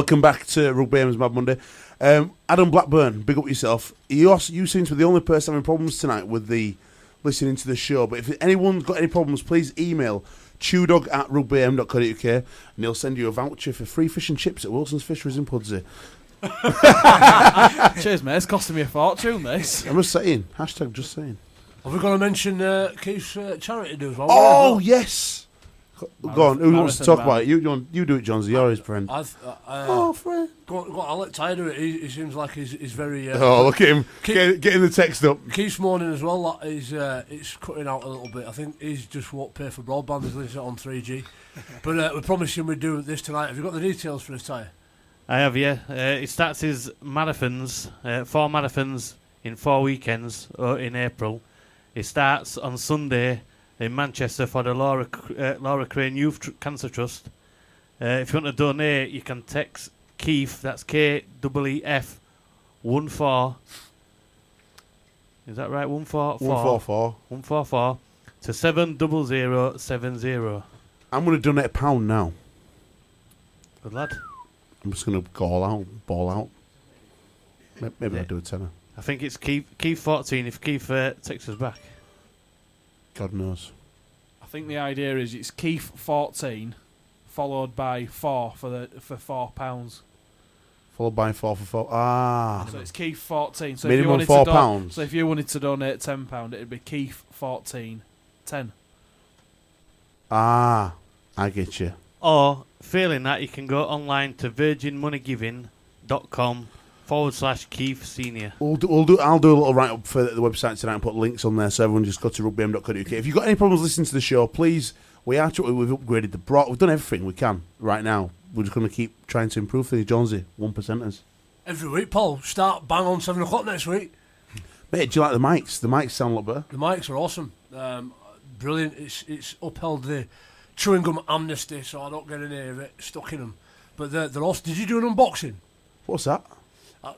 Welcome back to Rugby AM's Mad Monday. Adam Blackburn, big up yourself. You seem to be the only person having problems tonight with the listening to the show. But if anyone's got any problems, please email chewdog@rugbyam.co.uk and he'll send you a voucher for free fish and chips at Wilson's Fisheries in Pudsey. Cheers, mate. It's costing me a fortune, this. I'm just saying. Hashtag just saying. Have we got to mention Keith's charity do as well? Oh, yes. Go on. Who wants to talk about it? You do it, Johnsy. You're his friend. Friend. Go on, I'll let Ty do it. He seems like he's very... look at him. Getting the text up. Keith's mourning as well. That it's cutting out a little bit. I think he's just won't pay for broadband. He's listening on 3G. But we promised him we'd do this tonight. Have you got the details for us, Ty? I have, yeah. It starts his marathons, 4 marathons in 4 weekends in April. It starts on Sunday in Manchester for the Laura Crane Youth Cancer Trust. If you want to donate, you can text Keith, that's KEEF 14. Is that right? 144? 144 to 70070. I'm going to donate £1 now. Good lad. I'm just going to ball out. Maybe I'll do a tenner. I think it's Keith 14 if Keith texts us back. God knows. I think the idea is it's Keith 14 followed by 4 for £4. Followed by 4 for 4. Ah. So it's Keith 14. So minimum £4. So if you wanted to donate £10, it'd be Keith 14 10. Ah, I get you. Or, failing that, you can go online to virginmoneygiving.com/Keith Senior. I'll do a little write-up for the website tonight and put links on there so everyone just go to rugbyam.co.uk. If you've got any problems listening to the show, please, we've upgraded the broad. We've done everything we can right now. We're just going to keep trying to improve things. Jonesy, 1%ers. Every week, Paul. Start bang on 7 o'clock next week. Mate, do you like the mics? The mics sound a lot better. The mics are awesome. Brilliant. It's upheld the chewing gum amnesty, so I don't get any of it stuck in them. But they're awesome. Did you do an unboxing? What's that? On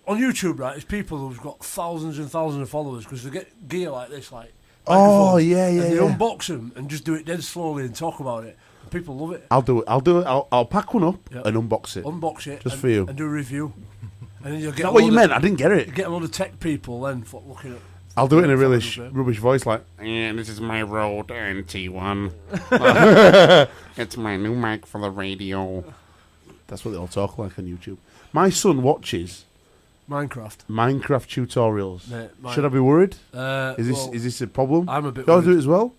YouTube, right, it's people who've got thousands and thousands of followers because they get gear like this, like Oh, microphones, yeah. and they unbox them and just do it dead slowly and talk about it. And people love it. I'll do it. I'll pack one up and unbox it. Unbox it. Just for you. And do a review. And then you'll get. Is that what you meant? I didn't get it. Get a lot of tech people then for looking at. I'll do it in a really rubbish voice, like, this is my Rode NT1. It's my new mic for the radio. That's what they all talk like on YouTube. My son watches Minecraft tutorials. Should I be worried? Is this a problem? I'm a bit Do I worried. do it as well?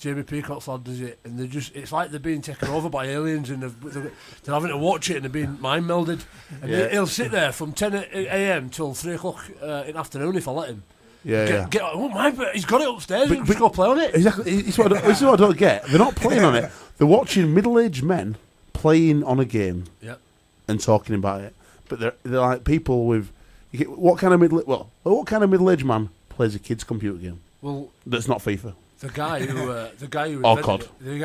Jamie Peacock's lad does it, and it's like they're being taken over by aliens, and they're having to watch it, and they're being mind melded. And he'll sit there from 10 a.m. till 3 o'clock in the afternoon if I let him. He's got it upstairs. Just go play on it. Exactly. This is what I don't get. They're not playing on it. They're watching middle-aged men playing on a game and talking about it. But they're like people with what kind of middle-aged man plays a kid's computer game? Well, that's not FIFA. The guy who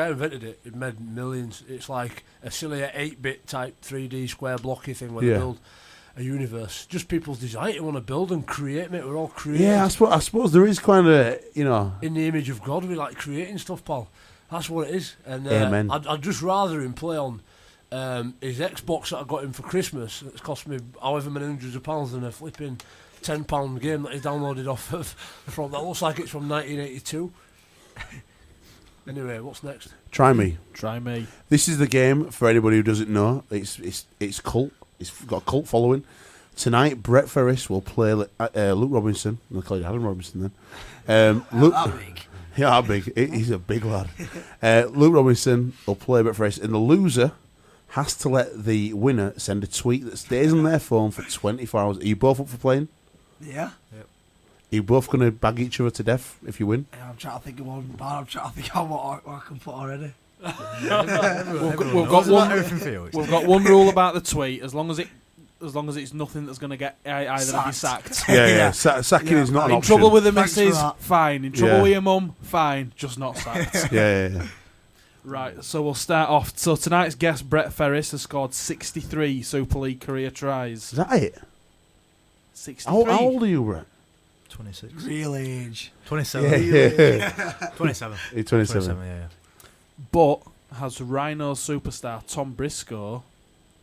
invented it, it made millions. It's like a silly 8-bit type 3D square blocky thing where they build a universe. Just people's desire to want to build and create, mate. We're all creating. Yeah, I suppose there is kind of, in the image of God, we like creating stuff, pal. That's what it is. And Amen. I'd just rather him play on his Xbox that I got him for Christmas. It's cost me however many hundreds of pounds than a flipping £10 game that he downloaded off of from. That looks like it's from 1982. Anyway, what's next? Try me. This is the game for anybody who doesn't know. It's cult. It's got a cult following. Tonight, Brett Ferres will play Luke Robinson. I'll call you Adam Robinson then. Luke, big. Yeah, how big? He's a big lad. Luke Robinson will play Brett Ferres, and the loser has to let the winner send a tweet that stays on their phone for 24 hours. Are you both up for playing? Yeah. Yep. Are you both going to bag each other to death if you win? Yeah, I'm trying to think of one. I'm trying to think of what I can put already. We've got one rule about the tweet. As long as it's nothing that's going to get either of you sacked. Yeah. Sacking is not an option. In trouble with the missus, fine. In trouble with your mum, fine. Just not sacked. Yeah. Right, so we'll start off. So tonight's guest, Brett Ferres, has scored 63 Super League career tries. Is that it? 63. How old are you, Brett? 26. Real age. 27. Yeah. 27. He's 27. Yeah. But has Rhino superstar Tom Briscoe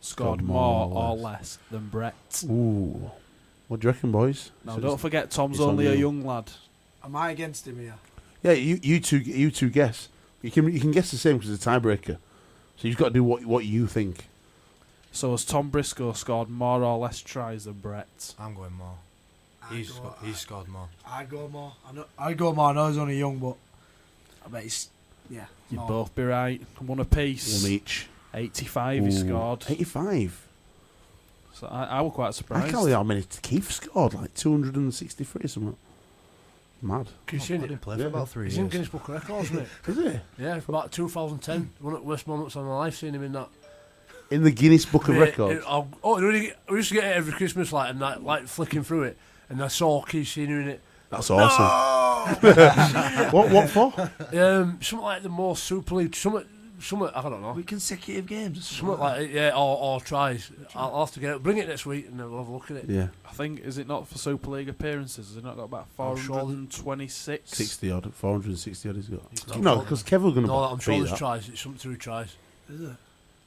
scored more or less than Brett. Ooh. What do you reckon, boys? Now, So don't forget, Tom's it's on only a you. young lad. Am I against him here? Yeah, you two guess. You can guess the same because it's a tiebreaker. So you've got to do what you think. So has Tom Briscoe scored more or less tries than Brett? I'm going more. He's scored more. I'd go more. I'd go more. I know he's only young, but I bet he's You'd more. both be right. One apiece. One each. 85 he Ooh, scored. 85. So I was quite I surprised. can't believe how many Keith scored, like 263 or something. Mad. Can you see I it? didn't play for about 3 He's years. in Guinness Book of Records, mate. Is it? Yeah, from about 2010. One of the worst moments of my life, seeing him in that. In the Guinness Book of Mate, Records. We used to get it every Christmas, like, and that, like flicking through it, and I saw Keith Senior in it. That's awesome. What for? Something like the most Super League, something I don't know. With consecutive games or Something like it, or tries. I'll have to get it. Bring it next week and we'll have a look at it. Yeah. I think, is it not for Super League appearances? Has he not got about I'm sure 426? 60 odd, 460 odd he's got. He's not No, got- because Kev was going to No, I'm sure beat there's that. tries. It's something to do with tries. Is it?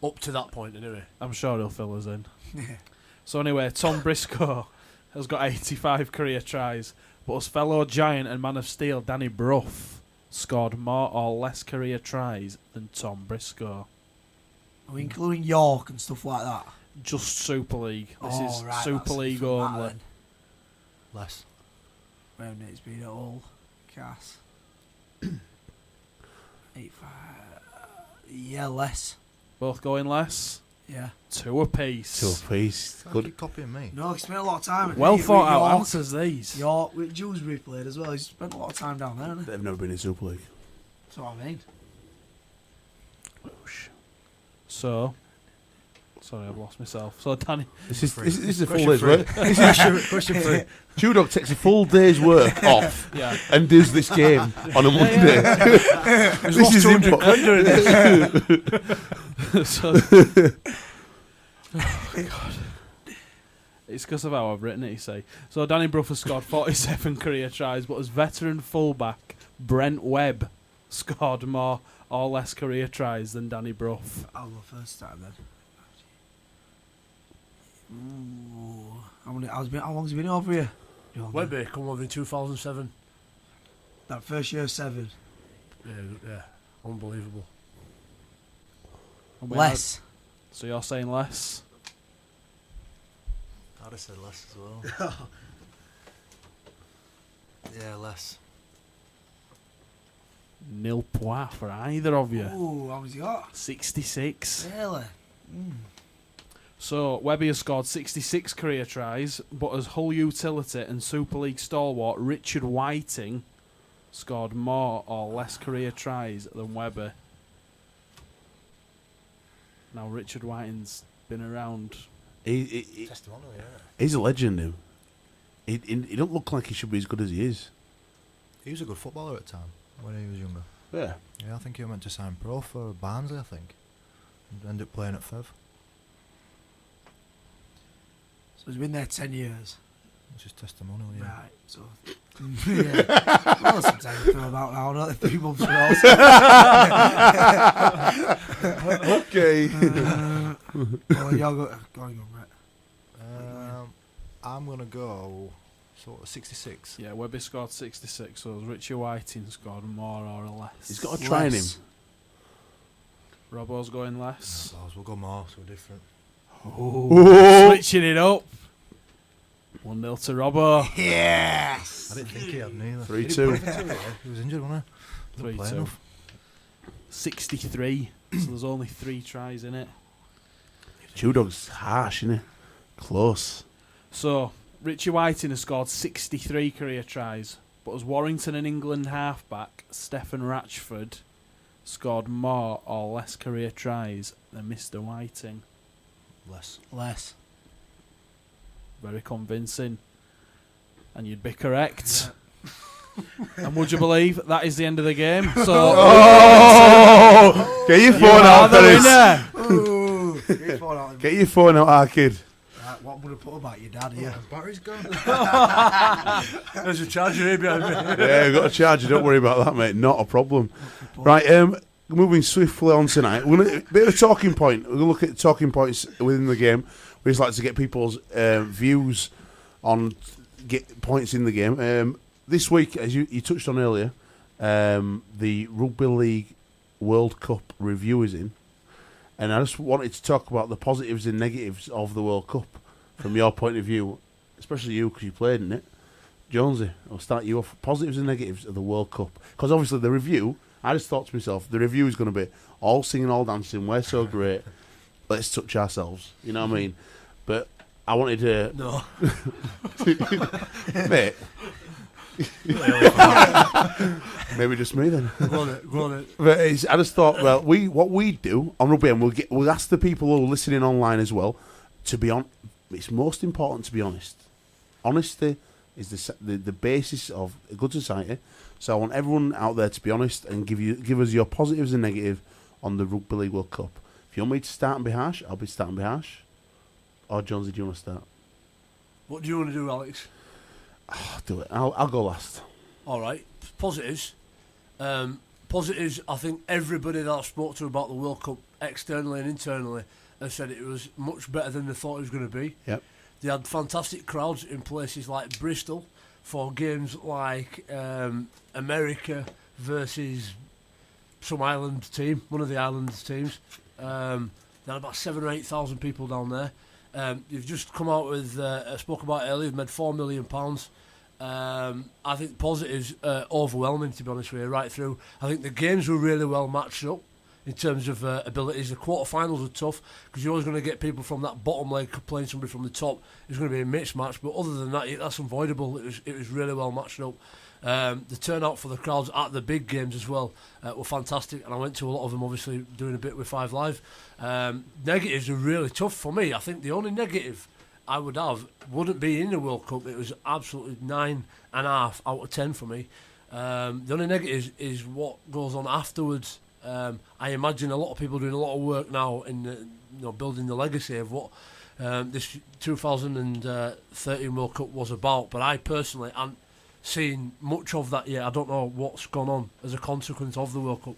Up to that point, anyway. I'm sure he'll fill us in. Yeah. So anyway, Tom Briscoe has got 85 career tries, but his fellow giant and man of steel Danny Brough scored more or less career tries than Tom Briscoe. Are we including York and stuff like that? Just Super League. This Oh, is right, Super that's League from that only. then. Less. Well, it's been at all. Cass. 85. Yeah, less. Both going less. Yeah. Two apiece. Two apiece. Good. Good. Keep copying me. No, he spent a lot of time. Well with thought out York. answers these. York with Jones-Buchanan played as well. He's spent a lot of time down there, hasn't he? They've never been in Super League. That's what I mean. So, sorry, I've lost myself. So Danny, This is a full Question day's three. work. Question 3. Tudor takes a full day's work off yeah, and does this game on a Monday. This is impossible. so, oh, God. It's because of how I've written it, you see. So Danny Brough has scored 47 career tries, but as veteran fullback Brent Webb scored more or less career tries than Danny Brough. I'll go first time then. Ooh. How long has he been over here? Webby come over in 2007. That first year, 7. Yeah, unbelievable. And we Less. had- so you're saying less? I'd have said less as well. Yeah, less. Nil point for either of you. Ooh, how many's he got? 66. Really? So Webby has scored 66 career tries, but as Hull utility and Super League stalwart Richard Whiting scored more or less career tries than Webby. Now Richard Whiting's been around. Testimonial, yeah. He's a legend, him. He don't look like he should be as good as he is. He was a good footballer at the time when he was younger. Yeah. Yeah, I think he went to sign pro for Barnsley, I think. And ended up playing at Fev. So he's been there 10 years. It's just testimonial, yeah. Right, so. Yeah. Well, sometimes I feel about now, not 3 months from now. Okay. Well, you're going on, right? I'm going to go sort of 66. Yeah, Webby scored 66, so Richard Whiting scored more or less. He's got to try him. Less. Robbo's going less. No, we'll go more, so different. Oh. Switching it up. 1-0 to Robbo. Yes! I didn't think he had neither. 3-2. He didn't play for 2 years. He was injured, wasn't he? Didn't play 3-2. enough. 63. So there's only 3 tries in it. Tudor's harsh, isn't he? Close. So, Richie Whiting has scored 63 career tries, but as Warrington and England halfback Stephen Ratchford scored more or less career tries than Mr. Whiting. Less. Very convincing. And you'd be correct. And would you believe that is the end of the game? So, Oh! Get your you phone are out, the Ferres. winner. Ooh, get phone out. Get your phone out, our kid. Right, what I'm going to put about your dad here? Battery's gone. There's a charger here behind me. Yeah, we've got a charger. Don't worry about that, mate. Not a problem. Right, moving swiftly on tonight, we're gonna bit of a talking point. We're gonna look at talking points within the game. We just like to get people's views on get points in the game. This week, as you touched on earlier, the Rugby League World Cup review is in, and I just wanted to talk about the positives and negatives of the World Cup from your point of view, especially you because you played in it. Jonesy, I'll start you off. Positives and negatives of the World Cup, because obviously the review. I just thought to myself, the review is going to be all singing, all dancing. We're so great. Let's touch ourselves. You know what I mean? But I wanted to. No. Mate. Maybe just me then. Go on it. But I just thought, well, what we do on Rugby AM, we'll ask the people who are listening online as well to be on. It's most important to be honest. Honesty is the basis of a good society. So I want everyone out there to be honest and give us your positives and negatives on the Rugby League World Cup. If you want me to start and be harsh, I'll be starting and be harsh. Or Jonesy, do you want to start? What do you want to do, Alex? Do it. I'll go last. All right. Positives. Positives, I think everybody that I've spoke to about the World Cup, externally and internally, has said it was much better than they thought it was going to be. Yep. They had fantastic crowds in places like Bristol for games like America versus some island team, one of the island teams. There had about 7,000 or 8,000 people down there. You've just come out with, I spoke about it earlier, you've made £4 million. I think positives overwhelming, to be honest with you, right through. I think the games were really well matched up in terms of abilities. The quarterfinals are tough because you're always going to get people from that bottom leg playing somebody from the top. It's going to be a mixed match, but other than that, that's unavoidable. It was really well matched up. The turnout for the crowds at the big games as well were fantastic, and I went to a lot of them, obviously doing a bit with Five Live. Negatives are really tough for me. I think the only negative I would have wouldn't be in the World Cup. It was absolutely 9.5 out of 10 for me. The only negative is what goes on afterwards. I imagine a lot of people doing a lot of work now in building the legacy of what this 2013 World Cup was about, but I personally haven't seen much of that yet. I don't know what's gone on as a consequence of the World Cup.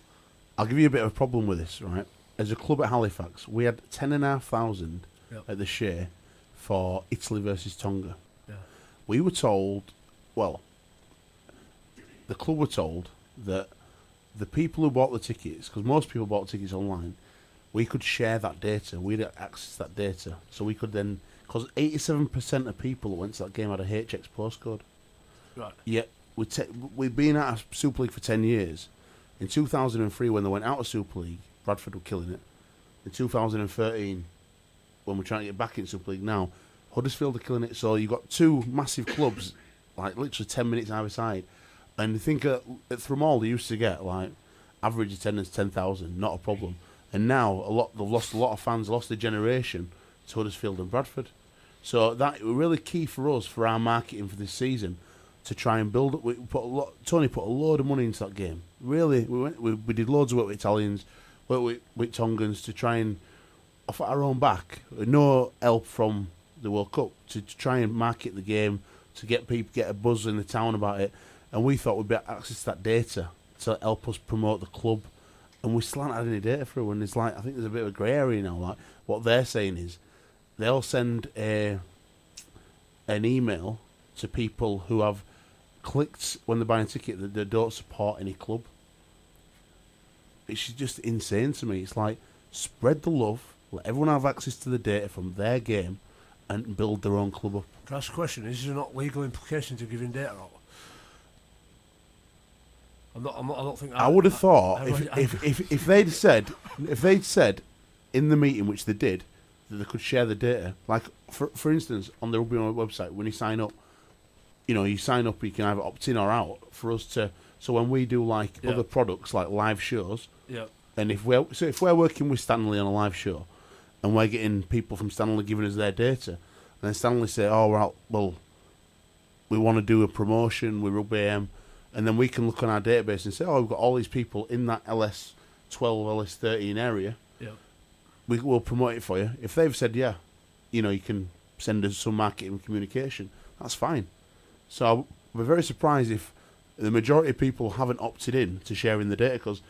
I'll give you a bit of a problem with this, right? As a club at Halifax, we had 10,500 at the Shea for Italy versus Tonga. Yeah. We were told, well, the club were told that the people who bought the tickets, because most people bought tickets online, we could share that data. We'd access that data. So we could then, because 87% of people that went to that game had a HX postcode. Right. Yet we've been out of Super League for 10 years. In 2003, when they went out of Super League, Bradford were killing it. In 2013, when we're trying to get back in Super League now, Huddersfield are killing it. So you've got two massive clubs, like literally 10 minutes either side. And I think at Thrumall they used to get like average attendance 10,000, not a problem. And now they've lost a lot of fans, lost a generation to Huddersfield and Bradford. So that was really key for us for our marketing for this season to try and build up. Tony put a load of money into that game. Really, we did loads of work with Italians, work with Tongans to try and off at our own back, with no help from the World Cup, to try and market the game, to get a buzz in the town about it. And we thought we'd be able to access that data to help us promote the club. And we still haven't had any data through. And it's like, I think there's a bit of a grey area now. Like, what they're saying is they'll send an email to people who have clicked when they're buying a ticket that they don't support any club. It's just insane to me. It's like, spread the love, let everyone have access to the data from their game and build their own club up. Can I ask a question? Is there not legal implications of giving data out? I don't think. I would have thought if they'd said in the meeting, which they did, that they could share the data. Like for instance, on the Rugby website, when you sign up, you can either opt in or out for us to. So when we do other products like live shows, and if we're working with Stanley on a live show, and we're getting people from Stanley giving us their data, and then Stanley say, "Oh well, we want to do a promotion with Rugby AM." And then we can look on our database and say, we've got all these people in that LS12, LS13 area. Yeah. We will promote it for you. If they've said, you can send us some marketing communication, that's fine. So we're very surprised if the majority of people haven't opted in to sharing the data, because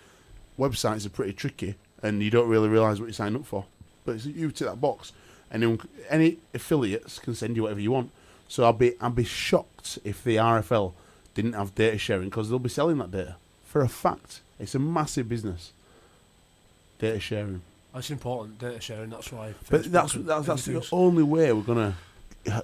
websites are pretty tricky, and you don't really realise what you sign up for. But you tick that box, and any affiliates can send you whatever you want. So I'd be shocked if the RFL didn't have data sharing, because they'll be selling that data for a fact. It's a massive business. Data sharing. That's important, data sharing. That's why. But that's the only way we're gonna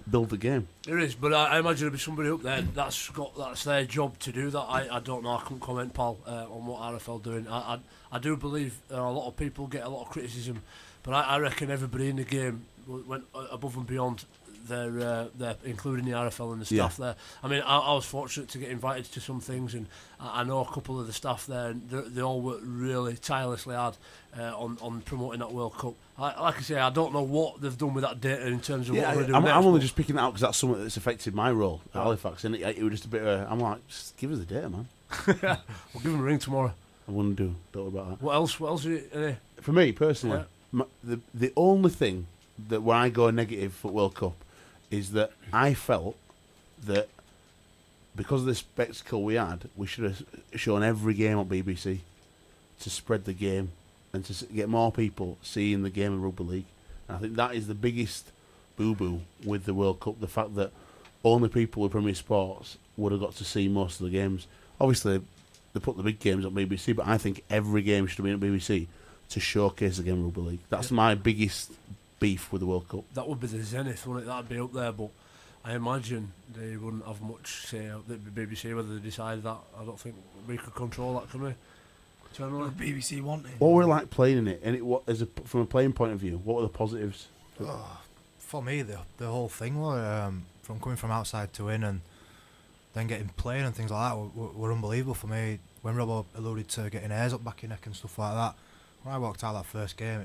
build the game. There is, but I imagine there'll be somebody up there that's their job to do that. I don't know. I couldn't comment, pal, on what RFL doing. I do believe a lot of people get a lot of criticism, but I reckon everybody in the game went above and beyond. They're including the RFL and the staff there. I mean, I was fortunate to get invited to some things, and I know a couple of the staff there, and they all worked really tirelessly hard on promoting that World Cup. Like I say, I don't know what they've done with that data in terms of what we're doing. I'm only just picking it out because that's something that's affected my role at Halifax, and it was just a bit I'm like, just give us the data, man. We'll give them a ring tomorrow. I wouldn't don't worry about that. What else is it? For me, personally, the only thing that when I go negative for World Cup is that I felt that because of the spectacle we had, we should have shown every game on BBC to spread the game and to get more people seeing the game of rugby league. And I think that is the biggest boo-boo with the World Cup, the fact that only people with Premier Sports would have got to see most of the games. Obviously, they put the big games on BBC, but I think every game should have been on BBC to showcase the game of rugby league. That's my biggest beef with the World Cup. That would be the zenith, wouldn't it? That'd be up there, but I imagine they wouldn't have much say out the BBC whether they decide that. I don't think we could control that, can we? What the BBC wanted. What were like playing in it? And from a playing point of view, what were the positives? For me, the whole thing were from coming from outside to in and then getting playing and things like that were unbelievable for me. When Robbo alluded to getting hairs up back your neck and stuff like that, when I walked out that first game,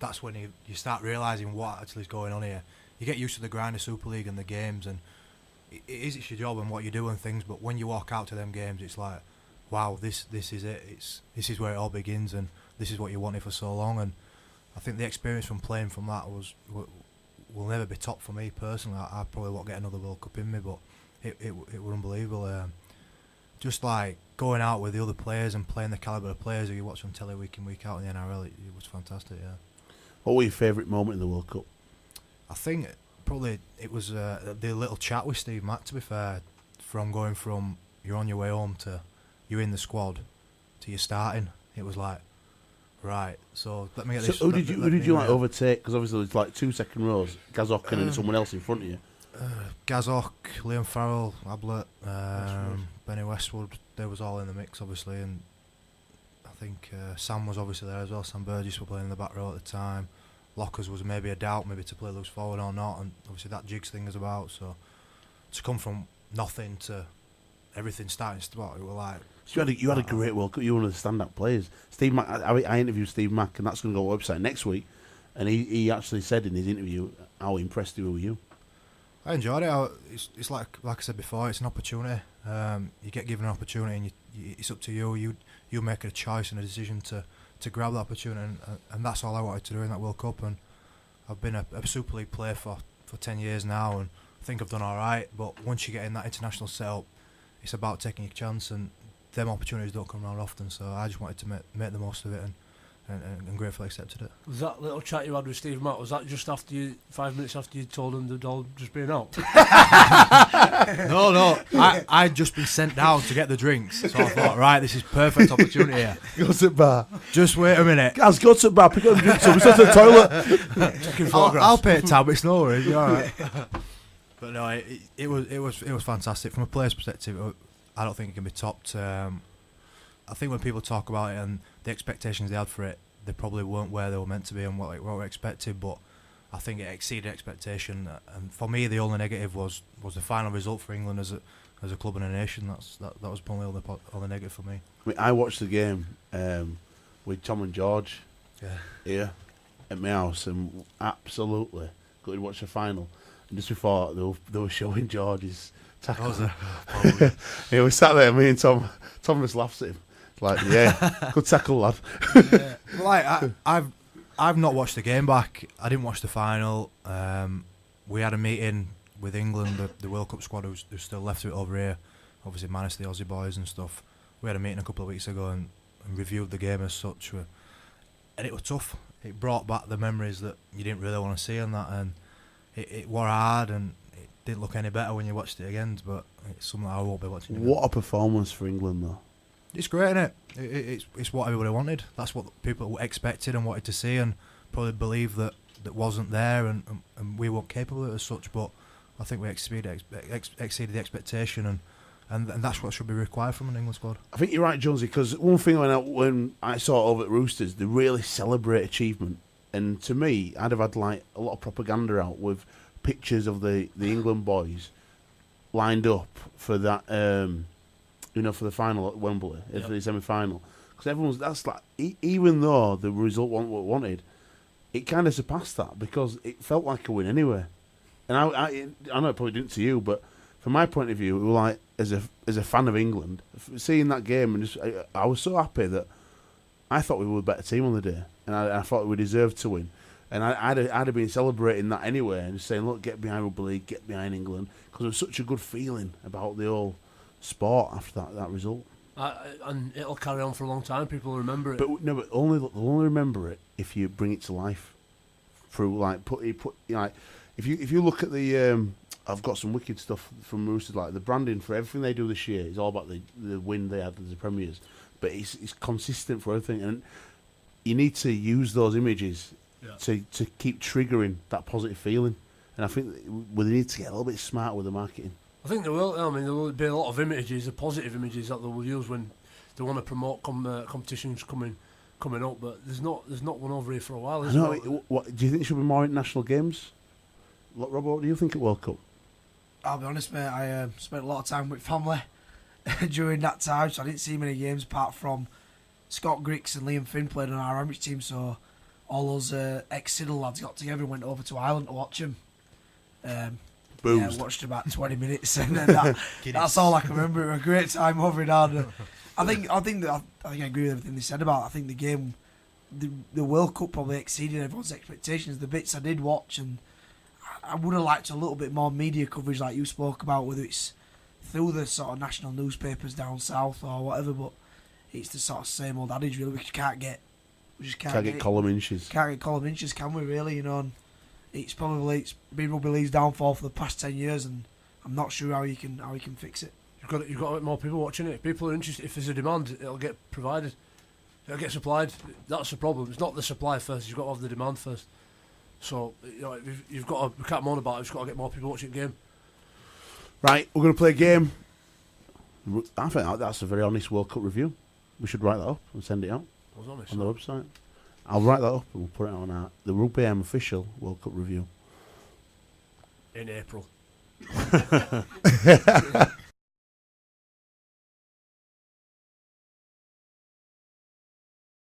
that's when you start realising what actually is going on here. You get used to the grind of Super League and the games, and it's your job and what you do and things, but when you walk out to them games, it's like, wow, this is it. This is where it all begins, and this is what you wanted for so long. And I think the experience from playing from that will never be top for me personally. I probably won't get another World Cup in me, but it was unbelievable. Just like going out with the other players and playing the calibre of players who you watch on telly week in, week out in the NRL, it was fantastic, yeah. What were your favourite moment in the World Cup? I think probably it was the little chat with Steve Mack, to be fair, from going from you're on your way home to you're in the squad to you're starting. It was like, right, so let me get this. Who did you like overtake? Because obviously there's like 2 second rows, Gazok and then someone else in front of you. Gazok, Liam Farrell, Ablett, Benny Westwood, they was all in the mix obviously, and I think Sam was obviously there as well. Sam Burgess were playing in the back row at the time. Lockers was maybe a doubt, maybe to play loose forward or not, and obviously that jigs thing is about. So to come from nothing to everything starting to start, it was like. So you had a great World Cup. You were one of the stand-up players. Steve Mack. I interviewed Steve Mack, and that's going to go on the website next week. And he actually said in his interview how impressed he was with you. I enjoyed it. It's like I said before, it's an opportunity. You get given an opportunity, and it's up to you. You make a choice and a decision to grab that opportunity, and that's all I wanted to do in that World Cup. And I've been a Super League player for 10 years now, and I think I've done all right. But once you get in that international setup, it's about taking your chance, and them opportunities don't come around often. So I just wanted to make the most of it, and gratefully accepted it. Was that little chat you had with Steve Mack, was that just after 5 minutes after you told him they'd all just been out? No, I'd just been sent down to get the drinks, so I thought, right, this is perfect opportunity here. Go to the bar. Just wait a minute. Guys, go to the bar, pick up the drinks up, go to the toilet. I'll pay a tab, it's no worries, you're alright. But no, it was fantastic. From a player's perspective, I don't think it can be topped. I think when people talk about it and the expectations they had for it, they probably weren't where they were meant to be and what were expected, but I think it exceeded expectation. And for me, the only negative was the final result for England as a club and a nation. That was probably all the negative for me. I mean, I watched the game with Tom and George here at my house, and absolutely could watch the final. And just before they were showing George's tackle, he was sat there. Me and Tom just laughs at him. Like, yeah, good tackle, lad. Yeah. Like I've not watched the game back. I didn't watch the final. We had a meeting with England, the World Cup squad who's still left of it over here. Obviously, minus the Aussie boys and stuff. We had a meeting a couple of weeks ago, and and reviewed the game as such. And it was tough. It brought back the memories that you didn't really want to see, and that, and it were hard, and it didn't look any better when you watched it again. But it's something I won't be watching again. What a performance for England, though. It's great, isn't it? It's what everybody wanted. That's what people expected and wanted to see, and probably believed that wasn't there, and we weren't capable of it as such. But I think we exceeded the expectation, and that's what should be required from an England squad. I think you're right, Jonesy, because one thing when I saw it over at Roosters, they really celebrate achievement. And to me, I'd have had like a lot of propaganda out with pictures of the England boys lined up for that, for the final at Wembley, for the semi-final. Because that's like, even though the result wasn't what we wanted, it kind of surpassed that because it felt like a win anyway. And I know it probably didn't to you, but from my point of view, it was like, as a fan of England, seeing that game, and I was so happy that I thought we were a better team on the day, and I thought we deserved to win. And I'd have been celebrating that anyway, and just saying, look, get behind Rugby League, get behind England, because there was such a good feeling about the whole sport after that result. And it'll carry on for a long time. People will remember it. But they'll only remember it if you bring it to life through if you look at the I've got some wicked stuff from Roosters, like the branding for everything they do this year is all about the win they had as the premiers, but it's consistent for everything, and you need to use those images to keep triggering that positive feeling. And I think they need to get a little bit smarter with the marketing. I think there will. I mean, there will be a lot of images, the positive images that they will use when they want to promote competitions coming up. But there's not one over here for a while. What do you think there should be more international games? Robert, what do you think at World Cup? I'll be honest, mate. I spent a lot of time with family during that time, so I didn't see many games apart from Scott Griggs and Liam Finn played on our amateur team. So all those ex-Siddle lads got together and went over to Ireland to watch them. Watched about 20 minutes, and then that's all I can remember. It was a great time over in Ireland. I think I agree with everything they said about it. I think the game, the World Cup probably exceeded everyone's expectations. The bits I did watch, and I would have liked a little bit more media coverage, like you spoke about, whether it's through the sort of national newspapers down south or whatever. But it's the sort of same old adage, really. We just can't get column inches. Can't get column inches, can we? Really, And it's been Rugby League's downfall for the past 10 years, and I'm not sure how you can fix it. You've got more people watching it. People are interested. If there's a demand, it'll get provided. It'll get supplied. That's the problem. It's not the supply first. You've got to have the demand first. So you've got to. We can't moan about it. You've got to get more people watching the game. Right, we're going to play a game. I think that's a very honest World Cup review. We should write that up and send it out on the website. I'll write that up and we'll put it on the Rugby AM official World Cup review. In April.